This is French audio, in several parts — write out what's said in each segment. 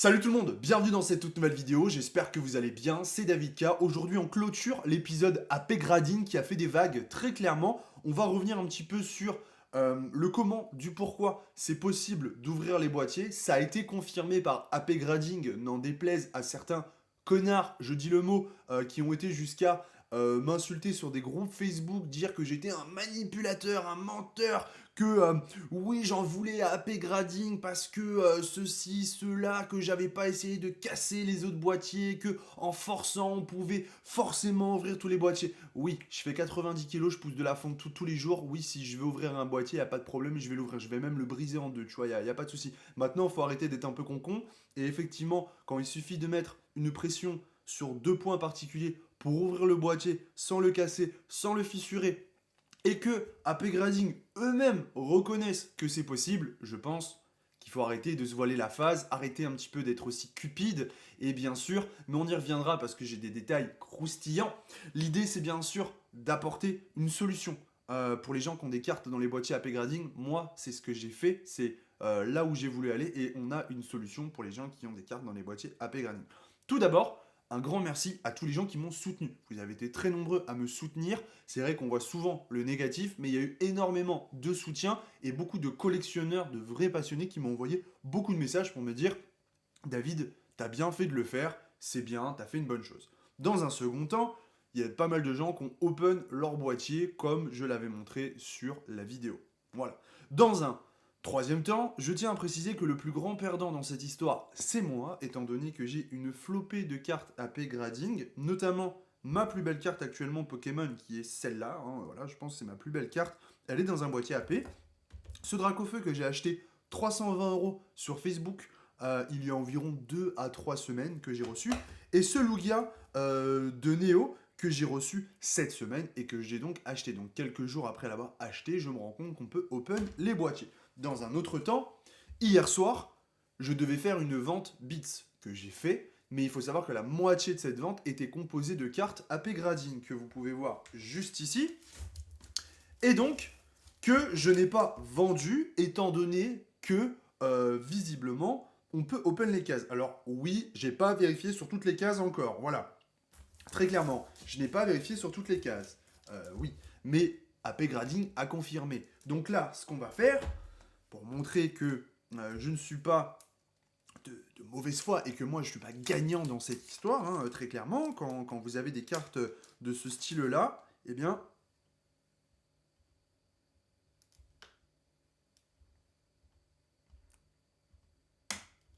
Salut tout le monde, bienvenue dans cette toute nouvelle vidéo, j'espère que vous allez bien, c'est David K. Aujourd'hui on clôture l'épisode AP Grading qui a fait des vagues très clairement. On va revenir un petit peu sur le comment, du pourquoi c'est possible d'ouvrir les boîtiers. Ça a été confirmé par AP Grading, n'en déplaise à certains connards, je dis le mot, qui ont été jusqu'à m'insulter sur des groupes Facebook, dire que j'étais un manipulateur, un menteur, que oui j'en voulais à AP Grading parce que ceci, cela, que j'avais pas essayé de casser les autres boîtiers, que en forçant on pouvait forcément ouvrir tous les boîtiers. Oui, je fais 90 kilos, je pousse de la fonte tous les jours. Oui, si je veux ouvrir un boîtier, y a pas de problème, je vais l'ouvrir. Je vais même le briser en deux, tu vois, y a pas de souci. Maintenant, il faut arrêter d'être un peu con-con. Et effectivement, quand il suffit de mettre une pression sur deux points particuliers pour ouvrir le boîtier sans le casser, sans le fissurer, et que AP Grading eux-mêmes reconnaissent que c'est possible, je pense qu'il faut arrêter de se voiler la face, arrêter un petit peu d'être aussi cupide, et bien sûr, mais on y reviendra parce que j'ai des détails croustillants, l'idée c'est bien sûr d'apporter une solution pour les gens qui ont des cartes dans les boîtiers AP Grading. Moi, c'est ce que j'ai fait, c'est là où j'ai voulu aller, et on a une solution pour les gens qui ont des cartes dans les boîtiers AP Grading. Tout d'abord, un grand merci à tous les gens qui m'ont soutenu. Vous avez été très nombreux à me soutenir. C'est vrai qu'on voit souvent le négatif, mais il y a eu énormément de soutien et beaucoup de collectionneurs, de vrais passionnés qui m'ont envoyé beaucoup de messages pour me dire « David, t'as bien fait de le faire, c'est bien, t'as fait une bonne chose ». Dans un second temps, il y a pas mal de gens qui ont open leur boîtier comme je l'avais montré sur la vidéo. Voilà. Dans un troisième temps, je tiens à préciser que le plus grand perdant dans cette histoire, c'est moi, étant donné que j'ai une flopée de cartes AP Grading, notamment ma plus belle carte actuellement Pokémon, qui est celle-là, hein, voilà, je pense que c'est ma plus belle carte, elle est dans un boîtier AP. Ce Dracofeu que j'ai acheté 320 € sur Facebook, il y a environ 2 à 3 semaines que j'ai reçu, et ce Lugia de Neo, que j'ai reçu cette semaine et que j'ai donc acheté. Donc quelques jours après l'avoir acheté, je me rends compte qu'on peut open les boîtiers. Dans un autre temps, hier soir, je devais faire une vente Beats que j'ai fait, mais il faut savoir que la moitié de cette vente était composée de cartes AP Grading que vous pouvez voir juste ici, et donc que je n'ai pas vendu étant donné que visiblement on peut open les cases. Alors oui, j'ai pas vérifié sur toutes les cases encore, voilà. Très clairement, je n'ai pas vérifié sur toutes les cases. Oui, mais AP Grading a confirmé. Donc là, ce qu'on va faire, pour montrer que je ne suis pas de mauvaise foi et que moi je ne suis pas gagnant dans cette histoire, hein, très clairement, quand vous avez des cartes de ce style-là, eh bien...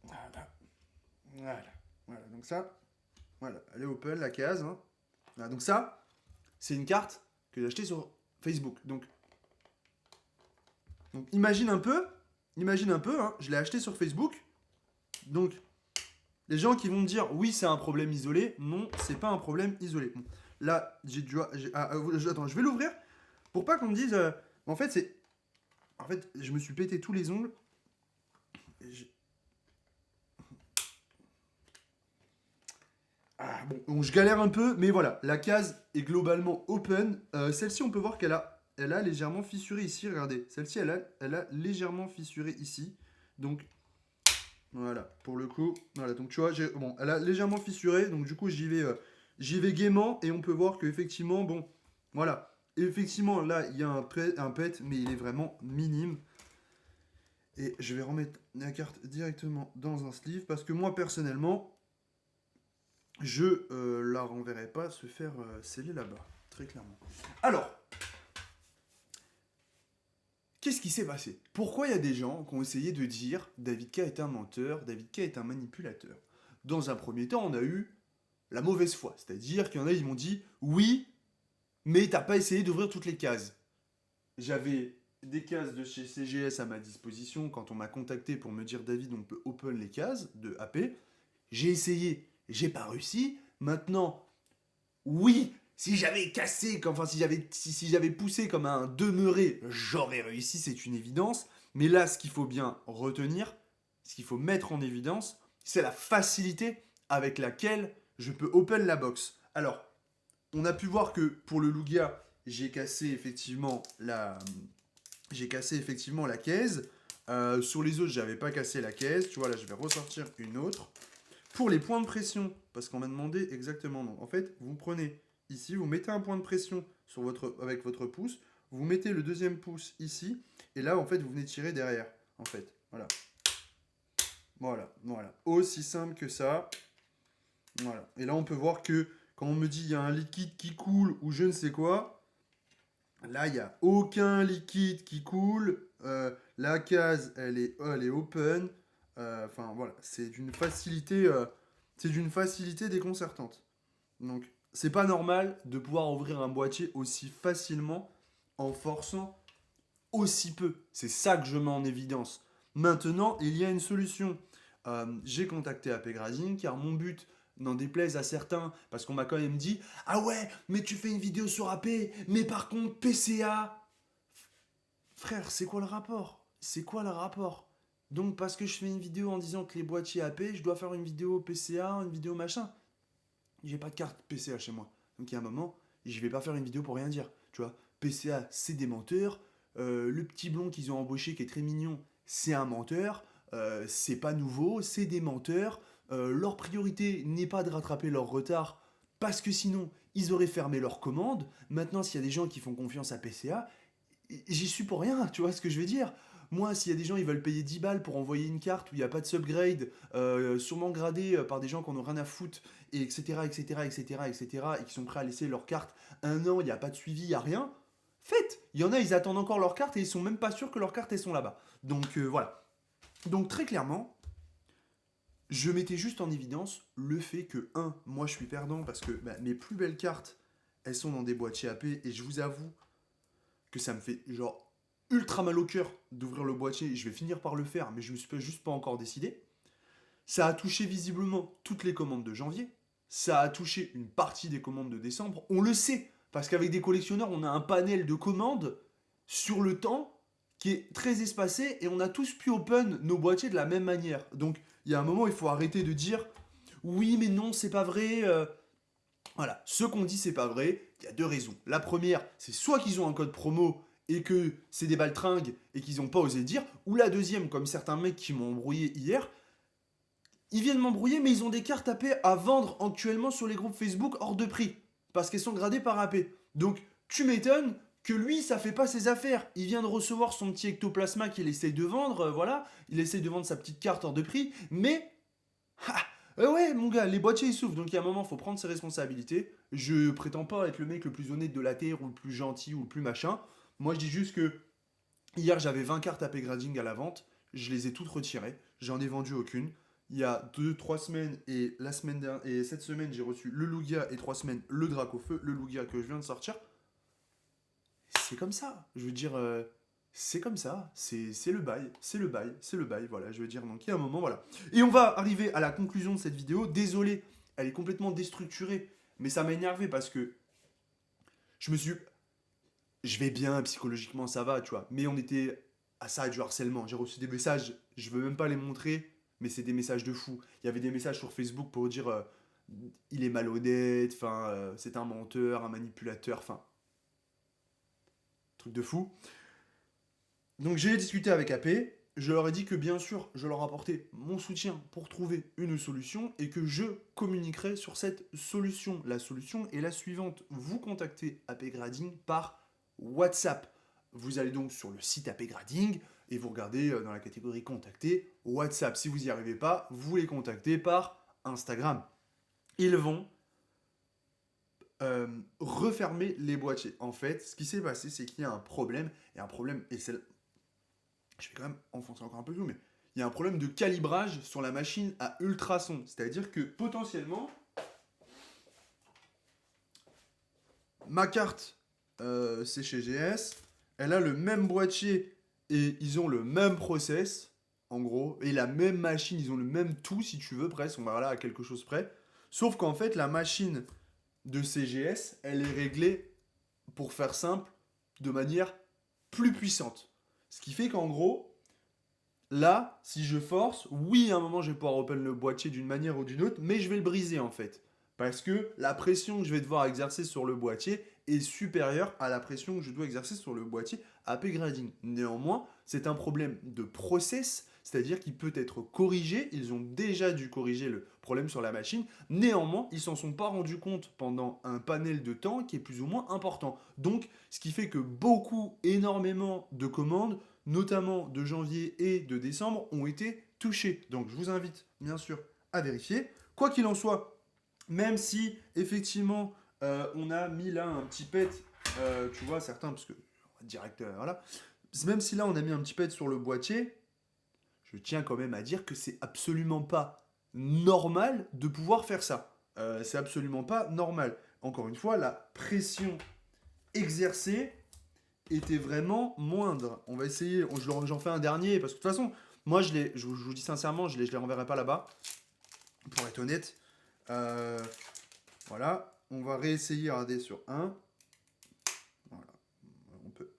Voilà, voilà, voilà. Donc ça, voilà, elle est open, la case. Hein. Voilà, donc ça, c'est une carte que j'ai achetée sur Facebook. Donc imagine un peu, hein, je l'ai acheté sur Facebook. Donc, les gens qui vont me dire, oui, c'est un problème isolé. Non, c'est pas un problème isolé. Bon, là, j'ai dû... attends, je vais l'ouvrir pour pas qu'on me dise... en fait, c'est... En fait, je me suis pété tous les ongles. Ah, bon, je galère un peu, mais voilà. La case est globalement open. Celle-ci, on peut voir elle a légèrement fissuré ici. Regardez, celle-ci, elle a légèrement fissuré ici. Donc, voilà, pour le coup. Voilà, donc tu vois, bon, elle a légèrement fissuré. Donc, du coup, j'y vais gaiement. Et on peut voir qu'effectivement, bon, voilà. Effectivement, là, il y a un pet, mais il est vraiment minime. Et je vais remettre la carte directement dans un sleeve. Parce que moi, personnellement, je la renverrai pas se faire sceller là-bas, très clairement. Alors, qu'est-ce qui s'est passé? Pourquoi il y a des gens qui ont essayé de dire David K est un menteur, David K est un manipulateur? Dans un premier temps, on a eu la mauvaise foi, c'est-à-dire qu'il y en a, ils m'ont dit oui, mais t'as pas essayé d'ouvrir toutes les cases. J'avais des cases de chez CGS à ma disposition quand on m'a contacté pour me dire David, on peut open les cases de AP. J'ai essayé, j'ai pas réussi. Maintenant, oui, si j'avais cassé, enfin si j'avais poussé comme un demeuré, j'aurais réussi, c'est une évidence. Mais là, ce qu'il faut bien retenir, ce qu'il faut mettre en évidence, c'est la facilité avec laquelle je peux open la box. Alors, on a pu voir que pour le Lugia, j'ai cassé effectivement la caisse. Sur les autres, j'avais pas cassé la caisse. Tu vois, là, je vais ressortir une autre. Pour les points de pression, parce qu'on m'a demandé exactement. Donc, en fait, vous prenez ici, vous mettez un point de pression avec votre pouce, vous mettez le deuxième pouce ici, et là, en fait, vous venez tirer derrière. En fait, voilà. Voilà. Aussi simple que ça. Voilà. Et là, on peut voir que quand on me dit il y a un liquide qui coule ou je ne sais quoi, là, il n'y a aucun liquide qui coule. La case, elle est open. Enfin, voilà. C'est d'une facilité déconcertante. Donc, c'est pas normal de pouvoir ouvrir un boîtier aussi facilement en forçant aussi peu. C'est ça que je mets en évidence. Maintenant, il y a une solution. J'ai contacté AP Grading car mon but n'en déplaise à certains, parce qu'on m'a quand même dit ah ouais, mais tu fais une vidéo sur AP, mais par contre PCA. Frère, c'est quoi le rapport? C'est quoi le rapport? Donc parce que je fais une vidéo en disant que les boîtiers AP, je dois faire une vidéo PCA, une vidéo machin. J'ai pas de carte PCA chez moi. Donc il y a un moment, je vais pas faire une vidéo pour rien dire. Tu vois, PCA, c'est des menteurs. Le petit blond qu'ils ont embauché qui est très mignon, c'est un menteur. C'est pas nouveau, c'est des menteurs. Leur priorité n'est pas de rattraper leur retard parce que sinon ils auraient fermé leur commande. Maintenant, s'il y a des gens qui font confiance à PCA, j'y suis pour rien, tu vois ce que je veux dire? Moi, s'il y a des gens, ils veulent payer 10 balles pour envoyer une carte où il n'y a pas de subgrade, sûrement gradée par des gens qui en ont rien à foutre, et etc., etc., etc., etc., et qui sont prêts à laisser leur carte un an, il n'y a pas de suivi, il n'y a rien, faites! Il y en a, ils attendent encore leur carte et ils sont même pas sûrs que leurs cartes, elles sont là-bas. Donc voilà. Donc très clairement, je mettais juste en évidence le fait que, moi je suis perdant parce que mes plus belles cartes, elles sont dans des boîtiers AP, et je vous avoue que ça me fait genre ultra mal au cœur d'ouvrir le boîtier. Je vais finir par le faire, mais je me suis juste pas encore décidé. Ça a touché visiblement toutes les commandes de janvier. Ça a touché une partie des commandes de décembre. On le sait, parce qu'avec des collectionneurs, on a un panel de commandes sur le temps qui est très espacé et on a tous pu open nos boîtiers de la même manière. Donc il y a un moment, il faut arrêter de dire oui, mais non, c'est pas vrai. Voilà, ce qu'on dit c'est pas vrai, il y a deux raisons. La première, c'est soit qu'ils ont un code promo et que c'est des baltringues et qu'ils n'ont pas osé le dire, ou la deuxième, comme certains mecs qui m'ont embrouillé hier, ils viennent m'embrouiller mais ils ont des cartes AP à vendre actuellement sur les groupes Facebook hors de prix, parce qu'elles sont gradées par AP. Donc tu m'étonnes que lui, ça fait pas ses affaires. Il vient de recevoir son petit ectoplasma qu'il essaye de vendre, voilà, il essaye de vendre sa petite carte hors de prix, mais ouais, mon gars, les boîtiers ils souffrent, donc il y a un moment, faut prendre ses responsabilités. Je prétends pas être le mec le plus honnête de la Terre, ou le plus gentil, ou le plus machin. Moi, je dis juste que hier, j'avais 20 cartes AP Grading à la vente. Je les ai toutes retirées. J'en ai vendu aucune. Il y a 2, 3 semaines et et cette semaine, j'ai reçu le Lugia, et 3 semaines le Dracofeu, le Lugia que je viens de sortir. C'est comme ça. Je veux dire, c'est comme ça. C'est le bail. C'est le bail. C'est le bail. Voilà, je veux dire. Donc, il y a un moment, voilà. Et on va arriver à la conclusion de cette vidéo. Désolé, elle est complètement déstructurée. Mais ça m'a énervé parce que je me suis. Je vais bien, psychologiquement, ça va, tu vois. Mais on était à ça du harcèlement. J'ai reçu des messages, je veux même pas les montrer, mais c'est des messages de fou. Il y avait des messages sur Facebook pour dire il est malhonnête, enfin, c'est un menteur, un manipulateur, enfin, truc de fou. Donc j'ai discuté avec AP, je leur ai dit que bien sûr, je leur apportais mon soutien pour trouver une solution et que je communiquerai sur cette solution. La solution est la suivante. Vous contactez AP Grading par WhatsApp. Vous allez donc sur le site AP Grading et vous regardez dans la catégorie contacter WhatsApp. Si vous n'y arrivez pas, vous les contactez par Instagram. Ils vont refermer les boîtiers. En fait, ce qui s'est passé, c'est qu'il y a un problème, et c'est je vais quand même enfoncer encore un peu plus, mais il y a un problème de calibrage sur la machine à ultrasons. C'est-à-dire que potentiellement, ma carte, c'est chez GS, elle a le même boîtier et ils ont le même process, en gros, et la même machine, ils ont le même tout, si tu veux, presque, on va là à quelque chose près. Sauf qu'en fait, la machine de CGS, elle est réglée, pour faire simple, de manière plus puissante. Ce qui fait qu'en gros, là, si je force, oui, à un moment, je vais pouvoir open le boîtier d'une manière ou d'une autre, mais je vais le briser en fait. Parce que la pression que je vais devoir exercer sur le boîtier est supérieure à la pression que je dois exercer sur le boîtier AP Grading. Néanmoins, c'est un problème de process, c'est-à-dire qu'il peut être corrigé. Ils ont déjà dû corriger le problème sur la machine. Néanmoins, ils s'en sont pas rendus compte pendant un panel de temps qui est plus ou moins important. Donc, ce qui fait que énormément de commandes, notamment de janvier et de décembre, ont été touchées. Donc, je vous invite, bien sûr, à vérifier. Quoi qu'il en soit, même si, effectivement, on a mis là un petit pet, tu vois, certains, parce que direct, voilà. Même si là, on a mis un petit pet sur le boîtier, je tiens quand même à dire que c'est absolument pas normal de pouvoir faire ça. C'est absolument pas normal. Encore une fois, la pression exercée était vraiment moindre. On va essayer, j'en fais un dernier, parce que de toute façon, moi, je vous dis sincèrement, je les renverrai pas là-bas, pour être honnête. Voilà, on va réessayer RD sur 1. Voilà, on peut.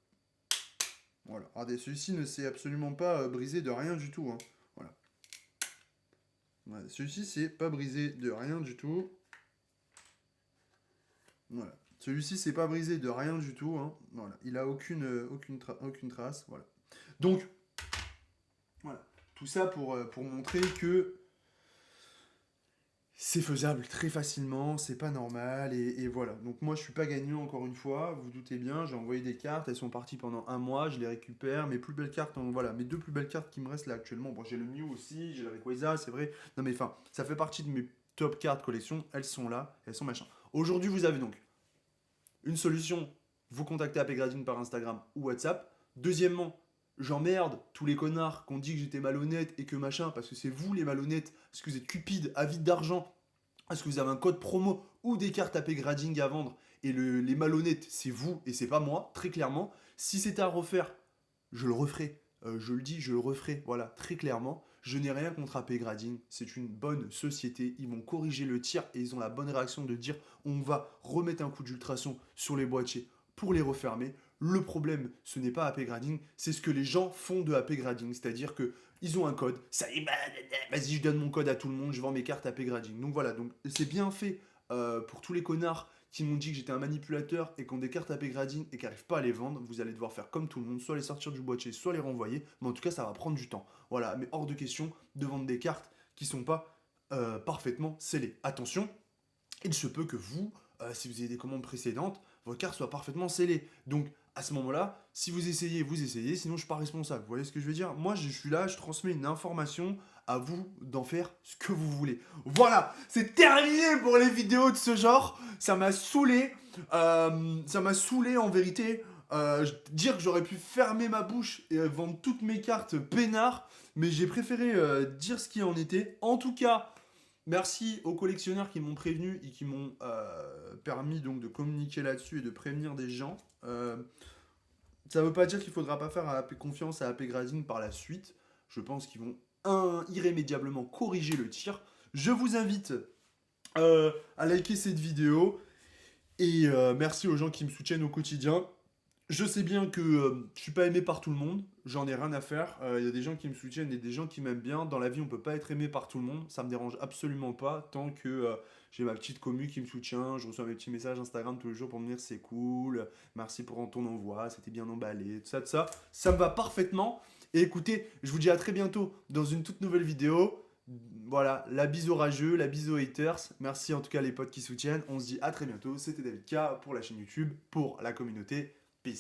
Voilà, regardez, celui-ci ne s'est absolument pas brisé de rien du tout. Hein. Voilà. Voilà. Celui-ci, c'est pas brisé de rien du tout. Voilà. Celui-ci, c'est pas brisé de rien du tout. Hein. Voilà. Il a aucune trace. Voilà. Donc, voilà. Tout ça pour montrer que c'est faisable très facilement, c'est pas normal, et voilà. Donc moi je suis pas gagnant encore une fois, vous doutez bien, j'ai envoyé des cartes, elles sont parties pendant un mois, je les récupère, mes plus belles cartes, voilà, mes deux plus belles cartes qui me restent là actuellement, bon j'ai le Mew aussi, j'ai le Rayquaza, c'est vrai, non mais enfin, ça fait partie de mes top cartes collection, elles sont là, elles sont machin. Aujourd'hui vous avez donc une solution, vous contactez AP Grading par Instagram ou WhatsApp. Deuxièmement, j'emmerde tous les connards qui ont dit que j'étais malhonnête et que machin, parce que c'est vous les malhonnêtes, parce que vous êtes cupides, avides d'argent, parce que vous avez un code promo ou des cartes AP Grading à vendre, et les malhonnêtes, c'est vous et c'est pas moi, très clairement. Si c'était à refaire, je le referai. Je le dis, je le referai, voilà, très clairement. Je n'ai rien contre AP Grading, c'est une bonne société, ils vont corriger le tir et ils ont la bonne réaction de dire on va remettre un coup d'ultrason sur les boîtiers pour les refermer. Le problème, ce n'est pas AP Grading, c'est ce que les gens font de AP Grading, c'est-à-dire que ils ont un code, ça y est, vas-y, je donne mon code à tout le monde, je vends mes cartes AP Grading. Donc voilà, donc c'est bien fait pour tous les connards qui m'ont dit que j'étais un manipulateur et qui ont des cartes AP Grading et qui n'arrivent pas à les vendre. Vous allez devoir faire comme tout le monde, soit les sortir du boîtier, soit les renvoyer. Mais en tout cas, ça va prendre du temps. Voilà, mais hors de question de vendre des cartes qui ne sont pas parfaitement scellées. Attention, il se peut que vous, si vous avez des commandes précédentes, vos cartes soient parfaitement scellées. Donc, à ce moment-là, si vous essayez, sinon je ne suis pas responsable. Vous voyez ce que je veux dire? Moi, je suis là, je transmets une information, à vous d'en faire ce que vous voulez. Voilà, c'est terminé pour les vidéos de ce genre. Ça m'a saoulé. En vérité. Dire que j'aurais pu fermer ma bouche et vendre toutes mes cartes peinard, mais j'ai préféré dire ce qui en était. En tout cas, merci aux collectionneurs qui m'ont prévenu et qui m'ont permis donc de communiquer là-dessus et de prévenir des gens. Ça ne veut pas dire qu'il ne faudra pas faire confiance à AP Grading par la suite. Je pense qu'ils vont irrémédiablement corriger le tir. Je vous invite à liker cette vidéo et merci aux gens qui me soutiennent au quotidien. Je sais bien que je suis pas aimé par tout le monde, j'en ai rien à faire. Il y a des gens qui me soutiennent et des gens qui m'aiment bien. Dans la vie, on peut pas être aimé par tout le monde, ça me dérange absolument pas tant que j'ai ma petite commu qui me soutient. Je reçois mes petits messages Instagram tous les jours pour me dire c'est cool, merci pour ton envoi, c'était bien emballé, tout ça, ça me va parfaitement. Et écoutez, je vous dis à très bientôt dans une toute nouvelle vidéo. Voilà, la bise aux rageux, la bise aux haters. Merci en tout cas les potes qui soutiennent. On se dit à très bientôt. C'était David K pour la chaîne YouTube, pour la communauté. Peace.